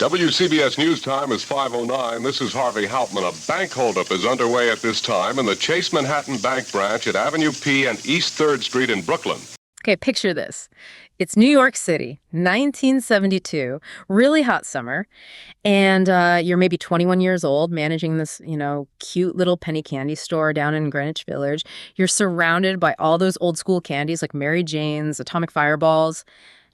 WCBS News Time is 5:09. This is Harvey Hauptman. A bank holdup is underway at this time in the Chase Manhattan Bank branch at Avenue P and East 3rd Street in Brooklyn. Okay, picture this. It's New York City, 1972, really hot summer, and you're maybe 21 years old managing this, cute little penny candy store down in Greenwich Village. You're surrounded by all those old school candies like Mary Jane's, Atomic Fireballs.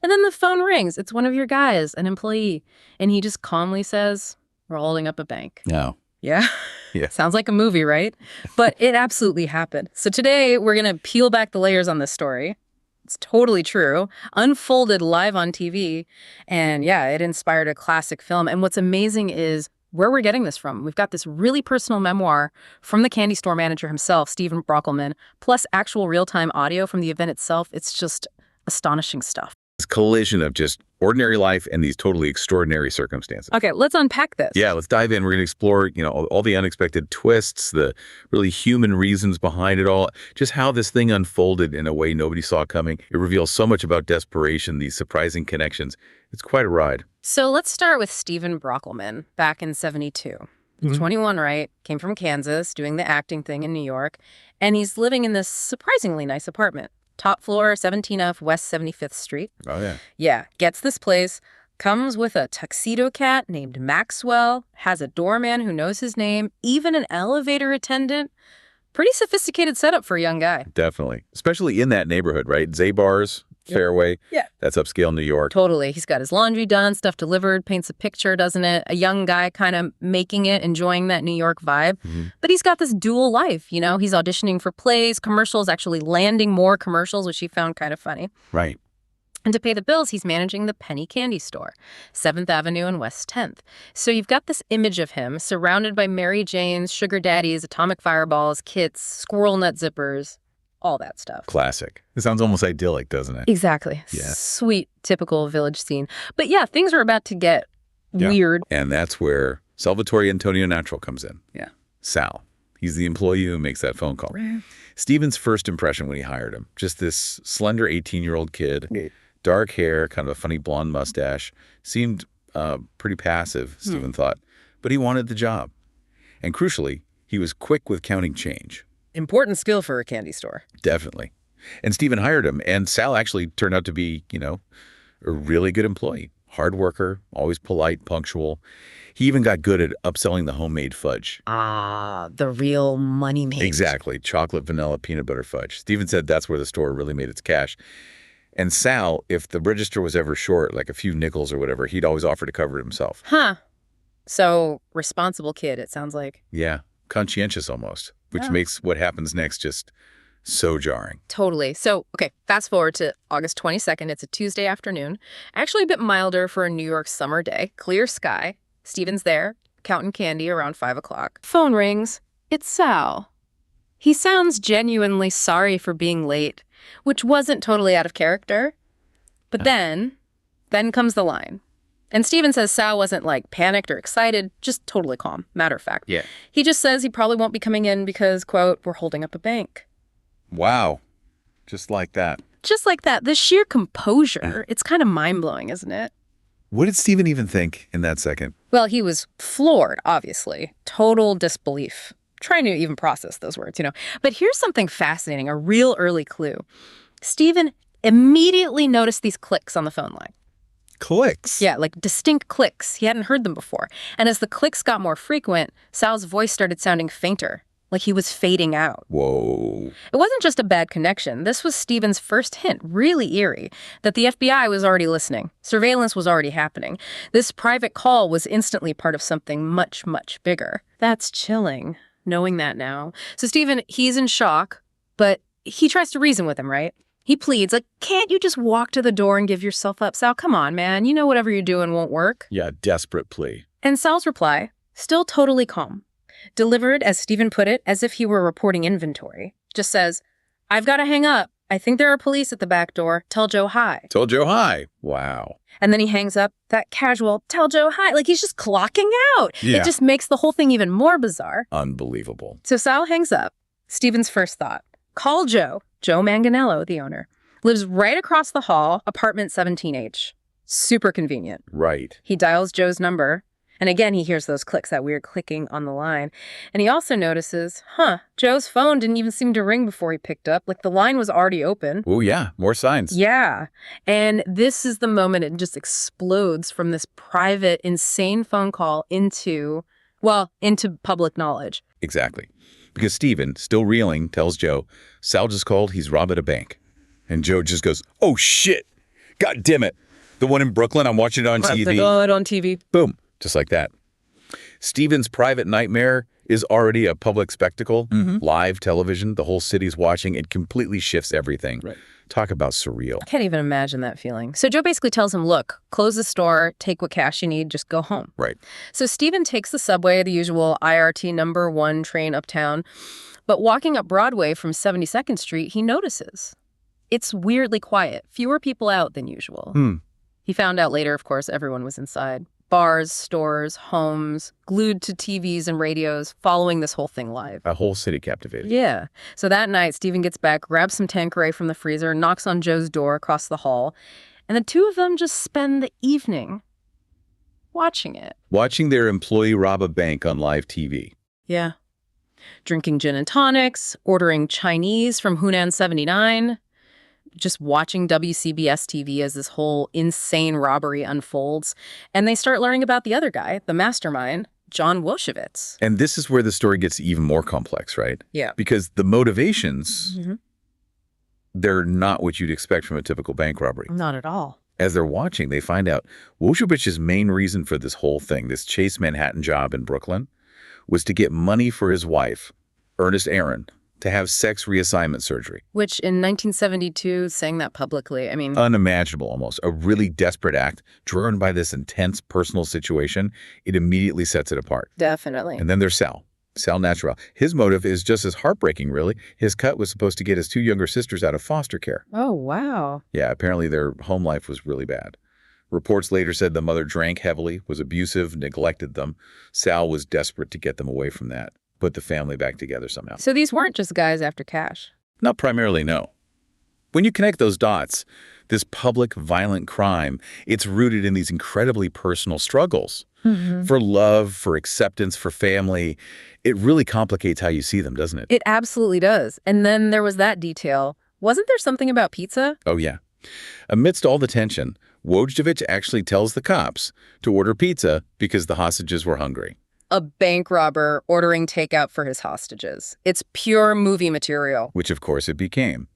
And then the phone rings. It's one of your guys, an employee. And he just calmly says, "We're holding up a bank." No. Yeah? Yeah. Sounds like a movie, right? But it absolutely happened. So today we're going to peel back the layers on this story. It's totally true. Unfolded live on TV. And yeah, it inspired a classic film. And what's amazing is where we're getting this from. We've got this really personal memoir from the candy store manager himself, Stephen Brockelman, plus actual real-time audio from the event itself. It's just astonishing stuff. This collision of just ordinary life and these totally extraordinary circumstances. Okay, let's unpack this. Yeah, let's dive in. We're going to explore, all the unexpected twists, the really human reasons behind it all, just how this thing unfolded in a way nobody saw coming. It reveals so much about desperation, these surprising connections. It's quite a ride. So let's start with Stephen Brockelman back in 72. 21, right? Came from Kansas, doing the acting thing in New York, and he's living in this surprisingly nice apartment. Top floor, 17F West 75th Street. Oh, yeah. Yeah, gets this place, comes with a tuxedo cat named Maxwell, has a doorman who knows his name, even an elevator attendant. Pretty sophisticated setup for a young guy. Definitely. Especially in that neighborhood, right? Zabar's, Fairway. Yeah. That's upscale New York. Totally. He's got his laundry done, stuff delivered, paints a picture, doesn't it? A young guy kind of making it, enjoying that New York vibe. But he's got this dual life, He's auditioning for plays, commercials, actually landing more commercials, which he found kind of funny. Right. And to pay the bills, he's managing the penny candy store, 7th Avenue and West 10th. So you've got this image of him surrounded by Mary Jane's, sugar daddies, Atomic Fireballs, kits, squirrel nut zippers, all that stuff. Classic. It sounds almost idyllic, doesn't it? Exactly. Yeah. Sweet, typical village scene. But yeah, things are about to get weird. And that's where Salvatore Antonio Natural comes in. Yeah. Sal. He's the employee who makes that phone call. Right. Stephen's first impression when he hired him, just this slender 18-year-old kid, dark hair, kind of a funny blonde mustache, seemed pretty passive, Stephen thought. But he wanted the job. And crucially, he was quick with counting change. Important skill for a candy store. Definitely. And Stephen hired him, and Sal actually turned out to be, a really good employee. Hard worker, always polite, punctual. He even got good at upselling the homemade fudge. Ah, the real money maker. Exactly. Chocolate, vanilla, peanut butter fudge. Stephen said that's where the store really made its cash. And Sal, if the register was ever short, like a few nickels or whatever, he'd always offer to cover it himself. Huh. So, responsible kid, it sounds like. Yeah. Conscientious almost, which makes what happens next just so jarring. Totally. So, okay, fast forward to August 22nd. It's a Tuesday afternoon. Actually a bit milder for a New York summer day. Clear sky. Stephen's there, counting candy around 5 o'clock. Phone rings. It's Sal. He sounds genuinely sorry for being late, which wasn't totally out of character. But then comes the line. And Stephen says Sal wasn't panicked or excited, just totally calm, matter of fact. Yeah. He just says he probably won't be coming in because, quote, "we're holding up a bank." Wow. Just like that. Just like that. The sheer composure, it's kind of mind-blowing, isn't it? What did Stephen even think in that second? Well, he was floored, obviously. Total disbelief. Trying to even process those words, But here's something fascinating, a real early clue. Stephen immediately noticed these clicks on the phone line. Clicks? Yeah, distinct clicks. He hadn't heard them before. And as the clicks got more frequent, Sal's voice started sounding fainter, like he was fading out. Whoa. It wasn't just a bad connection. This was Stephen's first hint, really eerie, that the FBI was already listening. Surveillance was already happening. This private call was instantly part of something much, much bigger. That's chilling, knowing that now. So Stephen, he's in shock, but he tries to reason with him, right? He pleads, can't you just walk to the door and give yourself up, Sal? Come on, man. You know whatever you're doing won't work. Yeah, desperate plea. And Sal's reply, still totally calm, delivered, as Stephen put it, as if he were reporting inventory, just says, "I've got to hang up. I think there are police at the back door. Tell Joe hi." Told Joe hi. Wow. And then he hangs up, that casual, "Tell Joe hi," like he's just clocking out. Yeah. It just makes the whole thing even more bizarre. Unbelievable. So Sal hangs up. Stephen's first thought, call Joe. Joe Manganello, the owner, lives right across the hall, apartment 17H. Super convenient. Right. He dials Joe's number, and again he hears those clicks, that weird clicking on the line. And he also notices, Joe's phone didn't even seem to ring before he picked up. Like, the line was already open. Oh, yeah. More signs. Yeah. And this is the moment it just explodes from this private, insane phone call into public knowledge. Exactly. Because Stephen, still reeling, tells Joe, Sal just called, he's robbing a bank. And Joe just goes, oh, shit. God damn it. The one in Brooklyn, I'm watching it on TV. On TV. Boom. Just like that. Stephen's private nightmare is already a public spectacle, live television. The whole city's watching. It completely shifts everything. Right. Talk about surreal. I can't even imagine that feeling. So Joe basically tells him, look, close the store, take what cash you need, just go home. Right. So Stephen takes the subway, the usual IRT number 1 train uptown. But walking up Broadway from 72nd Street, he notices it's weirdly quiet. Fewer people out than usual. He found out later, of course, everyone was inside. Bars, stores, homes, glued to TVs and radios, following this whole thing live. A whole city captivated. Yeah. So that night, Stephen gets back, grabs some Tanqueray from the freezer, knocks on Joe's door across the hall, and the two of them just spend the evening watching it. Watching their employee rob a bank on live TV. Yeah. Drinking gin and tonics, ordering Chinese from Hunan 79, just watching WCBS TV as this whole insane robbery unfolds. And they start learning about the other guy, the mastermind, John Woshevitz. And this is where the story gets even more complex, right? Yeah. Because the motivations, they're not what you'd expect from a typical bank robbery. Not at all. As they're watching, they find out Woshewicz's main reason for this whole thing, this Chase Manhattan job in Brooklyn, was to get money for his wife, Ernest Aaron, to have sex reassignment surgery. Which in 1972, saying that publicly, I mean... Unimaginable almost. A really desperate act, driven by this intense personal situation. It immediately sets it apart. Definitely. And then there's Sal Natural. His motive is just as heartbreaking, really. His cut was supposed to get his 2 younger sisters out of foster care. Oh, wow. Yeah, apparently their home life was really bad. Reports later said the mother drank heavily, was abusive, neglected them. Sal was desperate to get them away from that, put the family back together somehow. So these weren't just guys after cash. Not primarily, no. When you connect those dots, this public violent crime, it's rooted in these incredibly personal struggles. For love, for acceptance, for family. It really complicates how you see them, doesn't it? It absolutely does. And then there was that detail. Wasn't there something about pizza? Oh, yeah. Amidst all the tension, Wojciech actually tells the cops to order pizza because the hostages were hungry. A bank robber ordering takeout for his hostages. It's pure movie material. Which, of course, it became.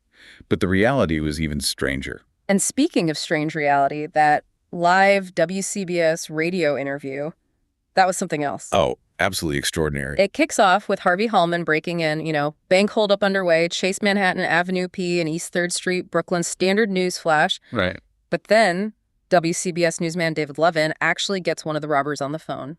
But the reality was even stranger. And speaking of strange reality, that live WCBS radio interview, that was something else. Oh, absolutely extraordinary. It kicks off with Harvey Hallman breaking in, bank holdup underway, Chase Manhattan, Avenue P and East 3rd Street, Brooklyn, standard news flash. Right. But then WCBS newsman David Levin actually gets one of the robbers on the phone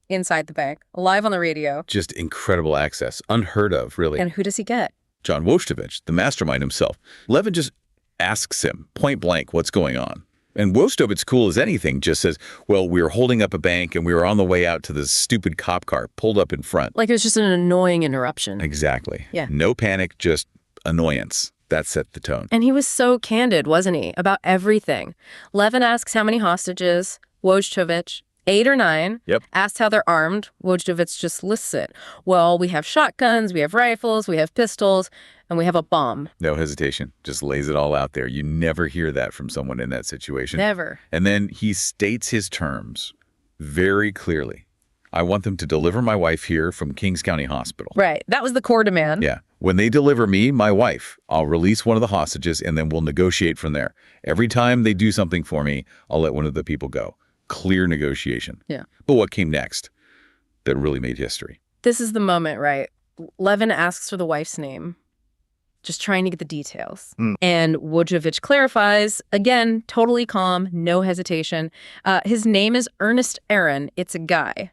inside the bank, live on the radio. Just incredible access. Unheard of, really. And who does he get? John Woshevitz, the mastermind himself. Levin just asks him, point blank, what's going on. And Woshevitz, cool as anything, just says, well, we were holding up a bank and we were on the way out to this stupid cop car pulled up in front. Like it was just an annoying interruption. Exactly. Yeah. No panic, just annoyance. That set the tone. And he was so candid, wasn't he, about everything. Levin asks how many hostages. Woshevitz, 8 or 9. Yep. Asks how they're armed. Woshevitz just lists it. Well, we have shotguns, we have rifles, we have pistols, and we have a bomb. No hesitation. Just lays it all out there. You never hear that from someone in that situation. Never. And then he states his terms very clearly. I want them to deliver my wife here from Kings County Hospital. Right. That was the core demand. Yeah. When they deliver me, my wife, I'll release one of the hostages and then we'll negotiate from there. Every time they do something for me, I'll let one of the people go. Clear negotiation. Yeah. But what came next that really made history? This is the moment, right? Levin asks for the wife's name, just trying to get the details. And Woshevitz clarifies, again, totally calm, no hesitation. His name is Ernest Aaron. It's a guy.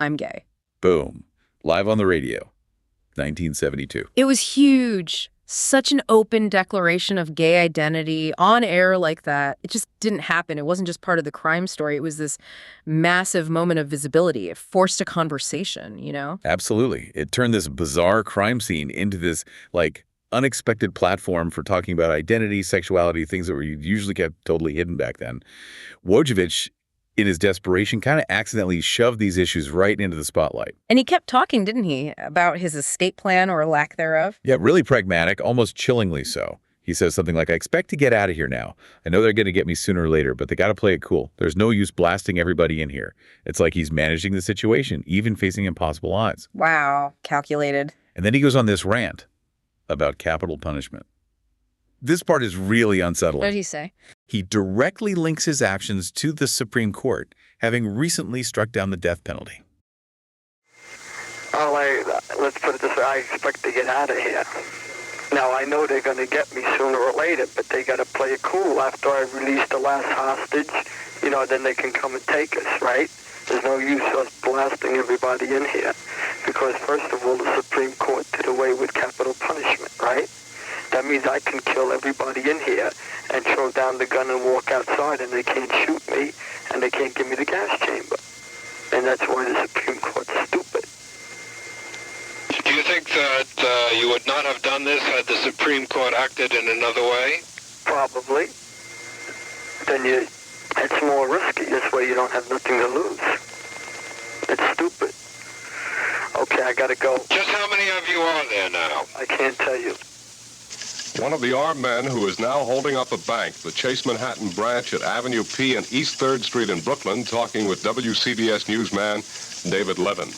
I'm gay. Boom. Live on the radio. 1972. It was huge. Such an open declaration of gay identity on air like that. It just didn't happen. It wasn't just part of the crime story. It was this massive moment of visibility. It forced a conversation, Absolutely. It turned this bizarre crime scene into this, unexpected platform for talking about identity, sexuality, things that were usually kept totally hidden back then. Wojciech, in his desperation, kind of accidentally shoved these issues right into the spotlight. And he kept talking, didn't he, about his escape plan or lack thereof? Yeah, really pragmatic, almost chillingly so. He says something like, I expect to get out of here now. I know they're going to get me sooner or later, but they got to play it cool. There's no use blasting everybody in here. It's like he's managing the situation, even facing impossible odds. Wow, calculated. And then he goes on this rant about capital punishment. This part is really unsettling. What did he say? He directly links his actions to the Supreme Court, having recently struck down the death penalty. Let's put it this way, I expect to get out of here. Now, I know they're going to get me sooner or later, but they got to play it cool. After I release the last hostage, then they can come and take us, right? There's no use us blasting everybody in here. Because, first of all, the Supreme Court did away with capital punishment, right? That means I can kill everybody in here and throw down the gun and walk outside, and they can't shoot me, and they can't give me the gas chamber. And that's why the Supreme Court's stupid. Do you think that you would not have done this had the Supreme Court acted in another way? Probably. Then it's more risky. This way you don't have nothing to lose. It's stupid. Okay, I gotta go. Just how many of you are there now? I can't tell you. One of the armed men who is now holding up a bank, the Chase Manhattan branch at Avenue P and East 3rd Street in Brooklyn, talking with WCBS newsman David Levin.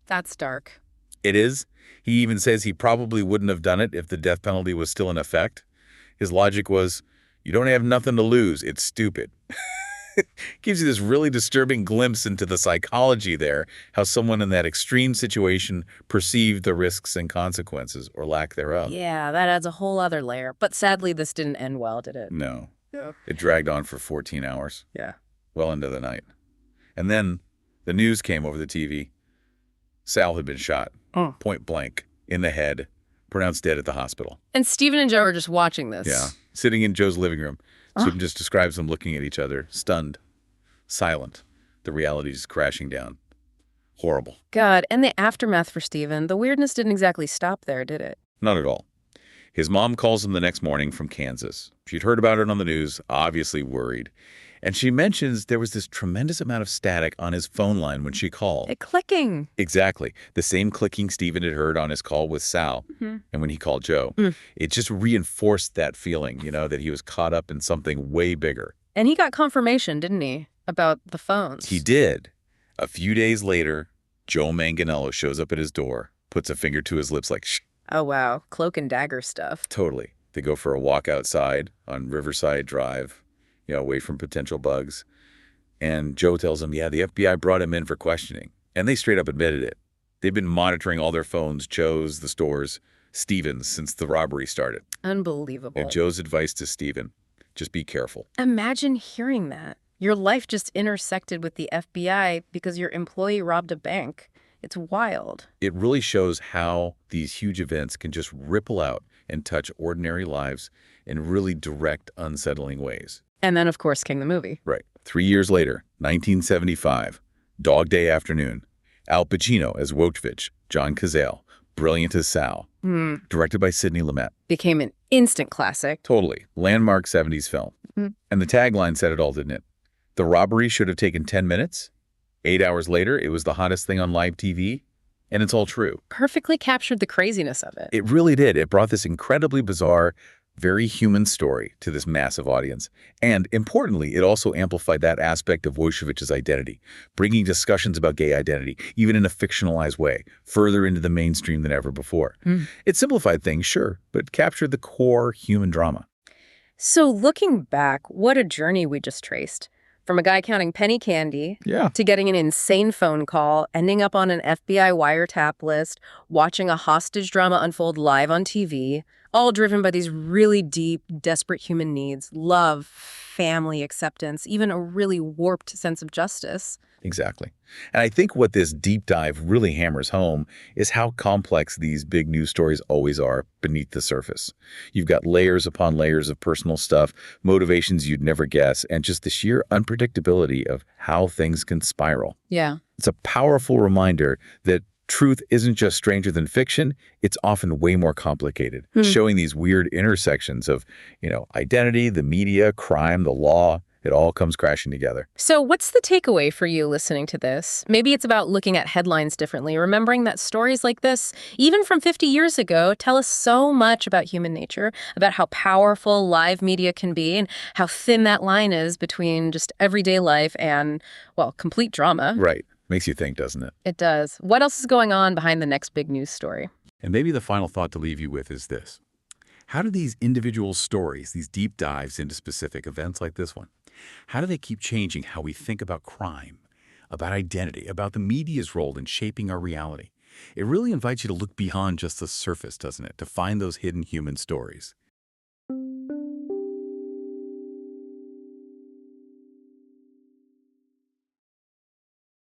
That's dark. It is. He even says he probably wouldn't have done it if the death penalty was still in effect. His logic was, you don't have nothing to lose. It's stupid. Gives you this really disturbing glimpse into the psychology there, how someone in that extreme situation perceived the risks and consequences or lack thereof. Yeah, that adds a whole other layer. But sadly, this didn't end well, did it? No. Yeah. It dragged on for 14 hours. Yeah. Well into the night. And then the news came over the TV. Sal had been shot, point blank, in the head, pronounced dead at the hospital. And Stephen and Joe are just watching this. Yeah, sitting in Joe's living room. Stephen just describes them looking at each other, stunned, silent. The reality is crashing down. Horrible. God, and the aftermath for Stephen, the weirdness didn't exactly stop there, did it? Not at all. His mom calls him the next morning from Kansas. She'd heard about it on the news, obviously worried. And she mentions there was this tremendous amount of static on his phone line when she called. Clicking. Exactly. The same clicking Stephen had heard on his call with Sal and when he called Joe. It just reinforced that feeling, that he was caught up in something way bigger. And he got confirmation, didn't he, about the phones? He did. A few days later, Joe Manganiello shows up at his door, puts a finger to his lips like, shh. Oh, wow. Cloak and dagger stuff. Totally. They go for a walk outside on Riverside Drive, away from potential bugs. And Joe tells him, yeah, the FBI brought him in for questioning. And they straight up admitted it. They've been monitoring all their phones, Joe's, the stores, Stephen's, since the robbery started. Unbelievable. And Joe's advice to Stephen, just be careful. Imagine hearing that. Your life just intersected with the FBI because your employee robbed a bank. It's wild. It really shows how these huge events can just ripple out and touch ordinary lives in really direct, unsettling ways. And then, of course, came the movie. Right. 3 years later, 1975, Dog Day Afternoon. Al Pacino as Wojciech, John Cazale, brilliant as Sal. Directed by Sidney Lumet. Became an instant classic. Totally. Landmark 70s film. And the tagline said it all, didn't it? The robbery should have taken 10 minutes. 8 hours later, it was the hottest thing on live TV. And it's all true. Perfectly captured the craziness of it. It really did. It brought this incredibly bizarre, very human story to this massive audience. And importantly, it also amplified that aspect of Wojciech's identity, bringing discussions about gay identity, even in a fictionalized way, further into the mainstream than ever before. It simplified things, sure, but captured the core human drama. So looking back, what a journey we just traced. From a guy counting penny candy to getting an insane phone call, ending up on an FBI wiretap list, watching a hostage drama unfold live on TV, all driven by these really deep, desperate human needs, love, family, acceptance, even a really warped sense of justice. Exactly. And I think what this deep dive really hammers home is how complex these big news stories always are beneath the surface. You've got layers upon layers of personal stuff, motivations you'd never guess, and just the sheer unpredictability of how things can spiral. Yeah. It's a powerful reminder that truth isn't just stranger than fiction, it's often way more complicated, showing these weird intersections of, identity, the media, crime, the law. It all comes crashing together. So what's the takeaway for you listening to this? Maybe it's about looking at headlines differently, remembering that stories like this, even from 50 years ago, tell us so much about human nature, about how powerful live media can be, and how thin that line is between just everyday life and, well, complete drama. Right. Makes you think, doesn't it? It does. What else is going on behind the next big news story? And maybe the final thought to leave you with is this. How do these individual stories, these deep dives into specific events like this one, how do they keep changing how we think about crime, about identity, about the media's role in shaping our reality? It really invites you to look beyond just the surface, doesn't it? To find those hidden human stories.